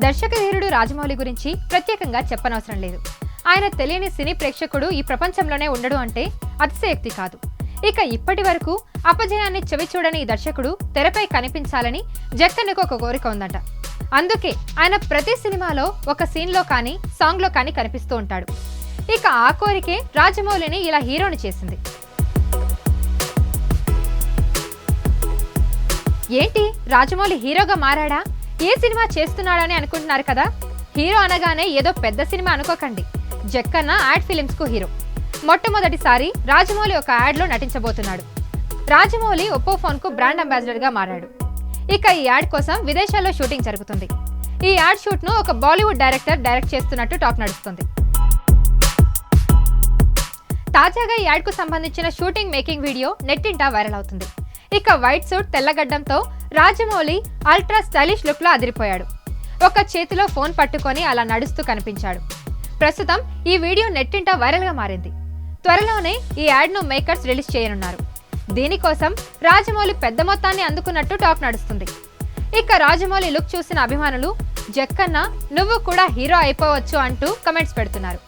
దర్శకధీరుడు రాజమౌళి గురించి ప్రత్యేకంగా చెప్పనవసరం లేదు. ఆయన తెలియని సినీ ప్రేక్షకుడు ఈ ప్రపంచంలోనే ఉండడు అంటే అతిశయోక్తి కాదు. ఇక ఇప్పటి వరకు అపజయాన్ని చెవిచూడని ఈ దర్శకుడు తెరపై కనిపించాలని జక్కన్నకు ఒక కోరిక ఉందట. అందుకే ఆయన ప్రతి సినిమాలో ఒక సీన్లో కానీ సాంగ్లో కానీ కనిపిస్తూ ఉంటాడు. ఇక ఆ కోరికే రాజమౌళిని ఇలా హీరోని చేసింది. ఏంటి రాజమౌళి హీరోగా మారాడా, ఏ సినిమా చేస్తున్నాడని అనుకుంటున్నారు కదా. హీరో అనగానే ఏదో పెద్ద సినిమా అనుకోకండి. జక్కన్న యాడ్ ఫిలిమ్స్ కు హీరో. మొట్టమొదటిసారి రాజమౌళి ఒక యాడ్ లో నటించబోతున్నాడు. రాజమౌళి ఒప్పో ఫోన్ కు బ్రాండ్ అంబాసిడర్ గా మారాడు. ఇక ఈ యాడ్ కోసం విదేశాల్లో షూటింగ్ జరుగుతుంది. ఈ యాడ్ షూట్ ను ఒక బాలీవుడ్ డైరెక్ట్ చేస్తున్నట్టు టాక్ నడుస్తుంది. తాజాగా ఈ యాడ్ కు సంబంధించిన షూటింగ్ మేకింగ్ వీడియో నెట్టింటా వైరల్ అవుతుంది. ఇక వైట్ సూట్ తెల్లగడ్డంతో రాజమౌళి అల్ట్రా స్టైలిష్ లుక్ లో అదిరిపోయాడు. ఒక చేతిలో ఫోన్ పట్టుకొని అలా నడుస్తూ కనిపించాడు. ప్రస్తుతం ఈ వీడియో నెట్టింటా వైరల్ గా మారింది. త్వరలోనే ఈ యాడ్ ను మేకర్స్ రిలీజ్ చేయనున్నారు. దీనికోసం రాజమౌళి పెద్ద మొత్తాన్ని అందుకున్నట్టు టాక్ నడుస్తుంది. ఇక రాజమౌళి లుక్ చూసిన అభిమానులు జక్కన్న నువ్వు కూడా హీరో అయిపోవచ్చు అంటూ కమెంట్స్ పెడుతున్నారు.